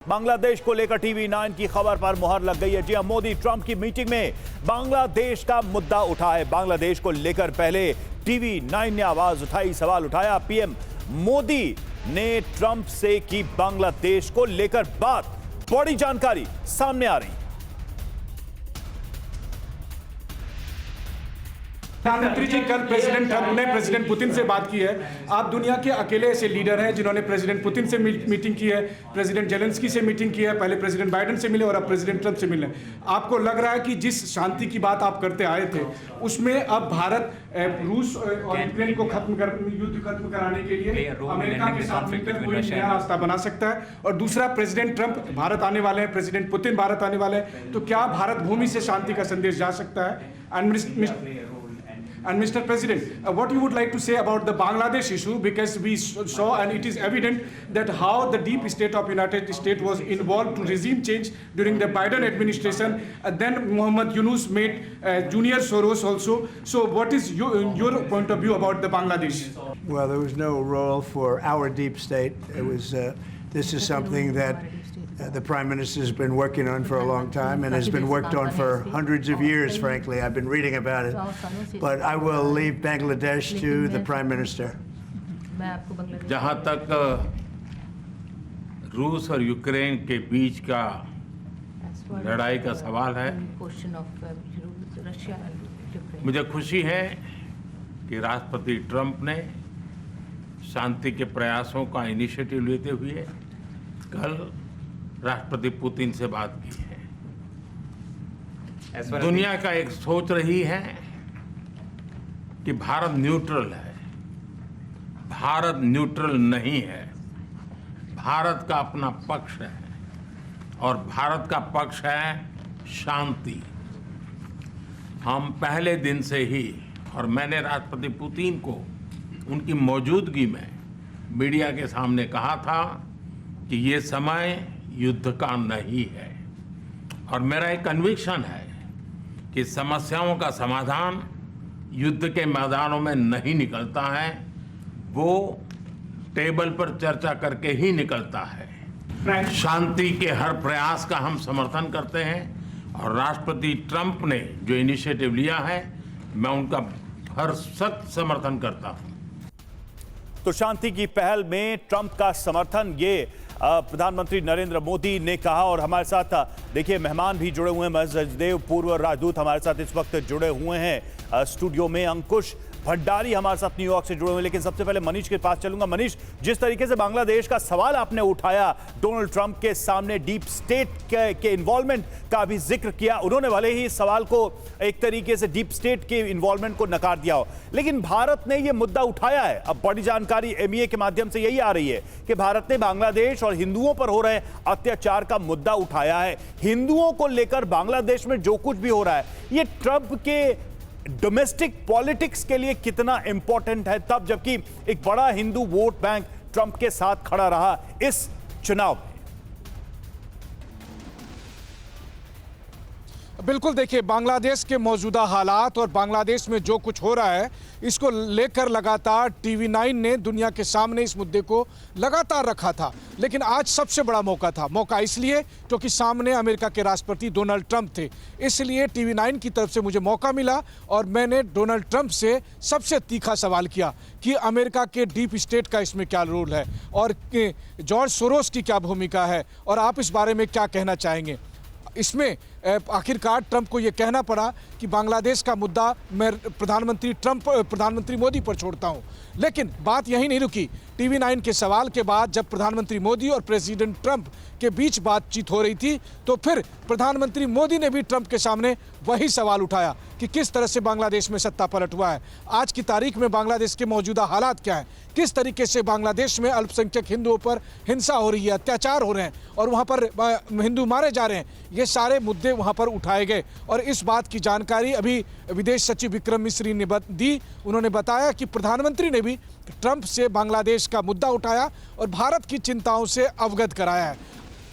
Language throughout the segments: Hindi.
बांग्लादेश को लेकर टीवी 9 की खबर पर मुहर लग गई है। जी हां, मोदी ट्रंप की मीटिंग में बांग्लादेश का मुद्दा उठा है। बांग्लादेश को लेकर पहले टीवी 9 ने आवाज उठाई, सवाल उठाया। पीएम मोदी ने ट्रंप से की बांग्लादेश को लेकर बात। बड़ी जानकारी सामने आ रही। प्रधानमंत्री जी, कल प्रेसिडेंट ट्रंप ने प्रेसिडेंट पुतिन से बात की है। आप दुनिया के अकेले ऐसे लीडर हैं जिन्होंने प्रेसिडेंट पुतिन से मीटिंग की है, प्रेसिडेंट जेलेंस्की से मीटिंग की है, पहले प्रेसिडेंट बाइडेन से मिले और अब प्रेसिडेंट ट्रंप से मिले। आपको लग रहा है कि जिस शांति की बात आप करते आए थे उसमें अब भारत रूस और यूक्रेन को युद्ध खत्म कराने के लिए अमेरिका के साथ मिलकर कोई नया रास्ता बना सकता है? और दूसरा, प्रेसिडेंट ट्रंप भारत आने वाले हैं, प्रेसिडेंट पुतिन भारत आने वाले हैं, तो क्या भारत भूमि से शांति का संदेश जा सकता है? And Mr. President, what you would like to say about the Bangladesh issue, because we saw and it is evident that how the deep state of United States was involved to regime change during the Biden administration. Then Mohammed Yunus made Junior Soros also. So what is your point of view about the Bangladesh? Well, there was no role for our deep state. It was this is something that the Prime Minister has been working on for a long time and has been worked on for hundreds of years, frankly. I've been reading about it. But I will leave Bangladesh to the Prime Minister. जहाँ तक रूस और यूक्रेन के बीच का लड़ाई का सवाल है, मुझे खुशी है कि राष्ट्रपति ट्रंप ने शांति के प्रयासों का इनिशिएटिव लेते हुए कल राष्ट्रपति पुतिन से बात की है। दुनिया का एक सोच रही है कि भारत न्यूट्रल है। भारत न्यूट्रल नहीं है। भारत का अपना पक्ष है और भारत का पक्ष है शांति। हम पहले दिन से ही, और मैंने राष्ट्रपति पुतिन को उनकी मौजूदगी में मीडिया के सामने कहा था कि ये समय युद्ध का नहीं है, और मेरा एक कन्विक्शन है कि समस्याओं का समाधान युद्ध के मैदानों में नहीं निकलता है, वो टेबल पर चर्चा करके ही निकलता है। शांति के हर प्रयास का हम समर्थन करते हैं और राष्ट्रपति ट्रंप ने जो इनिशिएटिव लिया है, मैं उनका हर सख्त समर्थन करता हूं। तो शांति की पहल में ट्रंप का समर्थन, ये प्रधानमंत्री नरेंद्र मोदी ने कहा। और हमारे साथ देखिए मेहमान भी जुड़े हुए हैं। मजदेव, पूर्व राजदूत, हमारे साथ इस वक्त जुड़े हुए हैं स्टूडियो में। अंकुश भंडारी हमारे साथ न्यूयॉर्क से जुड़े हुए हैं। लेकिन सबसे पहले मनीष के पास चलूंगा। मनीष, जिस तरीके से बांग्लादेश का सवाल आपने उठाया, डोनाल्ड ट्रंप के सामने डीप स्टेट के इन्वॉल्वमेंट का भी जिक्र किया। उन्होंने भले ही इस सवाल को एक तरीके से डीप स्टेट के इन्वॉल्वमेंट को नकार दिया हो, लेकिन भारत ने यह मुद्दा उठाया है। अब बड़ी जानकारी एमईए के माध्यम से यही आ रही है कि भारत ने बांग्लादेश और हिंदुओं पर हो रहे अत्याचार का मुद्दा उठाया है। हिंदुओं को लेकर बांग्लादेश में जो कुछ भी हो रहा है, ये ट्रंप के डोमेस्टिक पॉलिटिक्स के लिए कितना इंपॉर्टेंट है, तब जबकि एक बड़ा हिंदू वोट बैंक ट्रंप के साथ खड़ा रहा इस चुनाव में। बिल्कुल, देखिए बांग्लादेश के मौजूदा हालात और बांग्लादेश में जो कुछ हो रहा है, इसको लेकर लगातार टीवी 9 ने दुनिया के सामने इस मुद्दे को लगातार रखा था। लेकिन आज सबसे बड़ा मौका था। मौका इसलिए क्योंकि सामने अमेरिका के राष्ट्रपति डोनाल्ड ट्रंप थे। इसलिए टीवी 9 की तरफ से मुझे मौका मिला और मैंने डोनाल्ड ट्रंप से सबसे तीखा सवाल किया कि अमेरिका के डीप स्टेट का इसमें क्या रोल है और जॉर्ज सोरोस की क्या भूमिका है, और आप इस बारे में क्या कहना चाहेंगे। इसमें आखिरकार ट्रंप को यह कहना पड़ा कि बांग्लादेश का मुद्दा मैं प्रधानमंत्री मोदी पर छोड़ता हूं। लेकिन बात यही नहीं रुकी। टीवी 9 के सवाल के बाद जब प्रधानमंत्री मोदी और प्रेसिडेंट ट्रंप के बीच बातचीत हो रही थी, तो फिर प्रधानमंत्री मोदी ने भी ट्रंप के सामने वही सवाल उठाया कि किस तरह से बांग्लादेश में सत्ता पलट हुआ है, आज की तारीख में बांग्लादेश के मौजूदा हालात क्या हैं, किस तरीके से बांग्लादेश में अल्पसंख्यक हिंदुओं पर हिंसा हो रही है, अत्याचार हो रहे हैं और वहाँ पर हिंदू मारे जा रहे हैं। ये सारे मुद्दे वहाँ पर उठाए गए और इस बात की जानकारी अभी विदेश सचिव विक्रम मिस्री ने दी। उन्होंने बताया कि प्रधानमंत्री ने भी ट्रंप से बांग्लादेश का मुद्दा उठाया और भारत की चिंताओं से अवगत कराया है।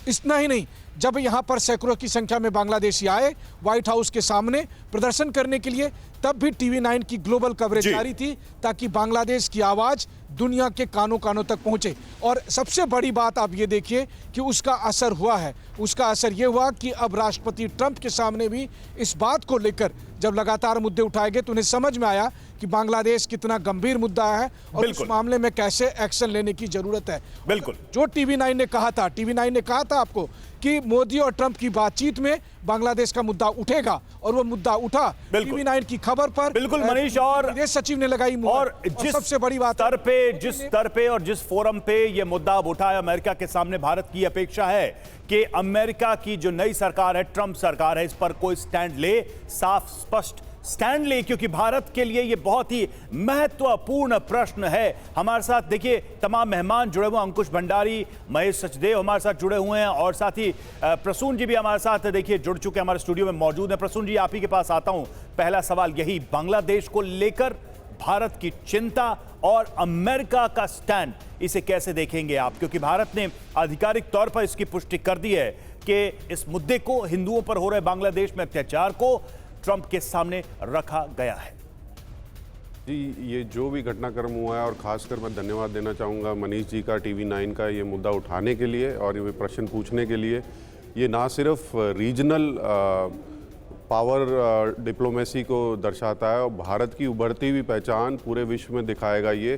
इतना ही नहीं, जब यहाँ पर सैकड़ों की संख्या में बांग्लादेशी आए व्हाइट हाउस के सामने प्रदर्शन करने के लिए, तब भी टीवी 9 की ग्लोबल कवरेज जारी थी ताकि बांग्लादेश की आवाज़ दुनिया के कानों कानों तक पहुंचे। और सबसे बड़ी बात आप ये देखिए कि उसका असर हुआ है। उसका असर ये हुआ कि अब राष्ट्रपति ट्रंप के सामने भी इस बात को लेकर जब लगातार मुद्दे उठाए गए तो उन्हें समझ में आया कि बांग्लादेश कितना गंभीर मुद्दा है और उस मामले में कैसे एक्शन लेने की जरूरत है। बिल्कुल जो टीवी9 ने कहा था, टीवी9 ने कहा था आपको कि मोदी और ट्रंप की बातचीत में बांग्लादेश का मुद्दा उठेगा और वो मुद्दा उठा। टीवी9 की खबर पर बिल्कुल मनीष, और विदेश सचिव ने लगाई मुहर। और जिस सबसे बड़ी बात जिस स्तर पे और जिस फोरम पे ये मुद्दा अब उठा है अमेरिका के सामने, भारत की अपेक्षा है कि अमेरिका की जो नई सरकार है, ट्रंप सरकार है, इस पर कोई स्टैंड ले, साफ स्पष्ट स्टैंड ले, क्योंकि भारत के लिए ये बहुत ही महत्वपूर्ण प्रश्न है। हमारे साथ देखिए तमाम मेहमान जुड़े हुए, अंकुश भंडारी, महेश सचदेव हमारे साथ जुड़े हुए हैं और साथ ही प्रसून जी भी हमारे साथ देखिए जुड़ चुके हैं, हमारे स्टूडियो में मौजूद हैं। प्रसून जी, आप ही के पास आता हूं। पहला सवाल यही, बांग्लादेश को लेकर भारत की चिंता और अमेरिका का स्टैंड, इसे कैसे देखेंगे आप? क्योंकि भारत ने आधिकारिक तौर पर इसकी पुष्टि कर दी है कि इस मुद्दे को, हिंदुओं पर हो रहे बांग्लादेश में अत्याचार को ट्रंप के सामने रखा गया है। जी, ये जो भी घटनाक्रम हुआ है, और खासकर मैं धन्यवाद देना चाहूँगा मनीष जी का, टीवी9 का, ये मुद्दा उठाने के लिए और ये प्रश्न पूछने के लिए। ये ना सिर्फ रीजनल पावर डिप्लोमेसी को दर्शाता है और भारत की उभरती हुई पहचान पूरे विश्व में दिखाएगा। ये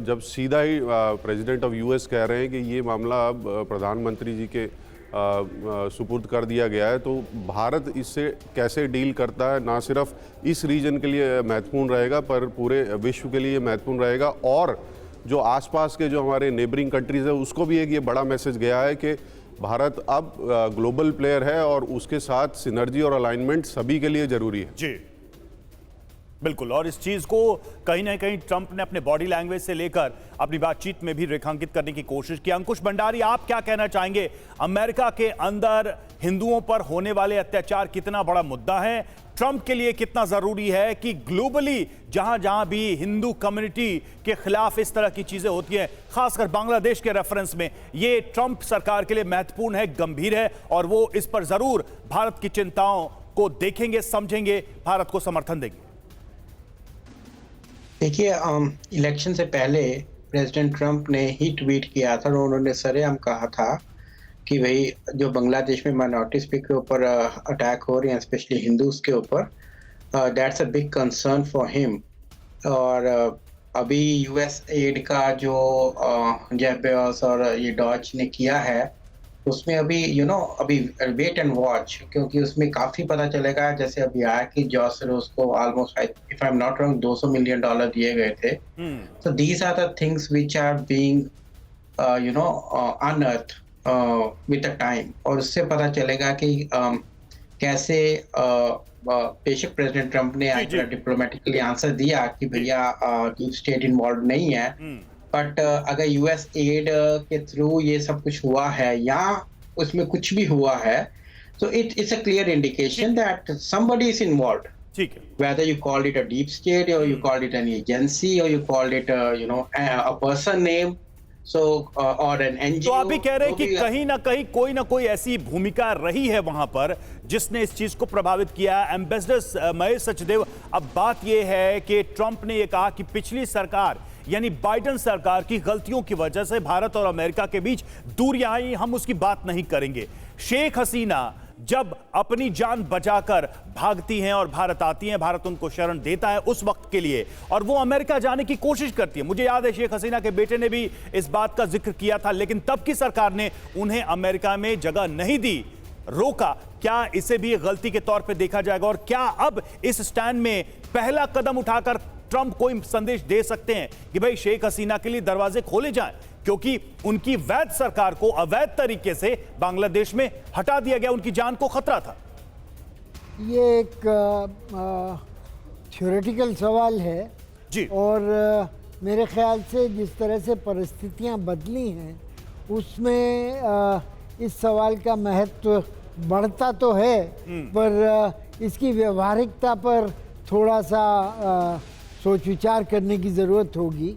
जब सीधा ही प्रेसिडेंट ऑफ यूएस कह रहे हैं कि ये मामला अब प्रधानमंत्री जी के सुपुर्द कर दिया गया है, तो भारत इससे कैसे डील करता है, ना सिर्फ इस रीजन के लिए महत्वपूर्ण रहेगा पर पूरे विश्व के लिए महत्वपूर्ण रहेगा। और जो आसपास के जो हमारे नेबरिंग कंट्रीज़ है उसको भी एक ये बड़ा मैसेज गया है कि भारत अब ग्लोबल प्लेयर है और उसके साथ सिनर्जी और अलाइनमेंट सभी के लिए ज़रूरी है। जी बिल्कुल, और इस चीज को कहीं ना कहीं ट्रंप ने अपने बॉडी लैंग्वेज से लेकर अपनी बातचीत में भी रेखांकित करने की कोशिश की। अंकुश भंडारी, आप क्या कहना चाहेंगे? अमेरिका के अंदर हिंदुओं पर होने वाले अत्याचार कितना बड़ा मुद्दा है? ट्रंप के लिए कितना जरूरी है कि ग्लोबली जहां जहां भी हिंदू कम्युनिटी के खिलाफ इस तरह की चीजें होती हैं, खासकर बांग्लादेश के रेफरेंस में, ये ट्रंप सरकार के लिए महत्वपूर्ण है, गंभीर है और वो इस पर जरूर भारत की चिंताओं को देखेंगे, समझेंगे, भारत को समर्थन देंगे? देखिए, इलेक्शन से पहले प्रेसिडेंट ट्रंप ने ही ट्वीट किया था और उन्होंने सरेआम कहा था कि भाई जो बांग्लादेश में माइनॉरिटीज के ऊपर अटैक हो रहे हैं, स्पेशली हिंदूज के ऊपर, that's a big concern for him. और अभी यूएस एड का जो जेफ बेजोस और ये डॉज ने किया है, उसमें अभी अभी वेट एंड वॉच, क्योंकि उसमें काफी पता चलेगा। जैसे अभी आया कि जॉर्ज सोरोस को almost, if I am not wrong, $200 million दिए गए थे। So these are the things which are being unearth with the time, और उससे पता चलेगा कि कैसे बेशक प्रेसिडेंट ट्रंप ने डिप्लोमेटिकली आंसर दिया कि भैया डीप स्टेट इन्वॉल्व नहीं है, बट अगर यूएस एड के थ्रू ये सब कुछ हुआ है या उसमें कुछ भी हुआ है, तो it's a clear indication that somebody is involved. ठीक है, whether you called it a deep state or you called it an agency or you called it a person name, so or an NGO। तो आप ही कह रहे हैं कि कहीं ना कहीं कोई ना कोई ऐसी भूमिका रही है वहां पर जिसने इस चीज को प्रभावित किया। एम्बेसडर महेश सचदेव, अब बात यह है कि ट्रंप ने यह कहा कि पिछली सरकार यानी बाइडेन सरकार की गलतियों की वजह से भारत और अमेरिका के बीच दूरियां आई, हम उसकी बात नहीं करेंगे। शेख हसीना जब अपनी जान बचाकर भागती हैं और भारत आती हैं, भारत उनको शरण देता है उस वक्त के लिए, और वो अमेरिका जाने की कोशिश करती है। मुझे याद है शेख हसीना के बेटे ने भी इस बात का जिक्र किया था, लेकिन तब की सरकार ने उन्हें अमेरिका में जगह नहीं दी, रोका। क्या इसे भी गलती के तौर पे देखा जाएगा? और क्या अब इस स्टैंड में पहला कदम उठाकर ट्रंप कोई संदेश दे सकते हैं कि भाई शेख हसीना के लिए दरवाजे खोले जाएं, क्योंकि उनकी वैध सरकार को अवैध तरीके से बांग्लादेश में हटा दिया गया, उनकी जान को खतरा था? ये एक थ्योरेटिकल सवाल है जी, और मेरे ख्याल से जिस तरह से परिस्थितियां बदली हैं उसमें इस सवाल का महत्व बढ़ता तो है, पर इसकी व्यवहारिकता पर थोड़ा सा सोच विचार करने की ज़रूरत होगी।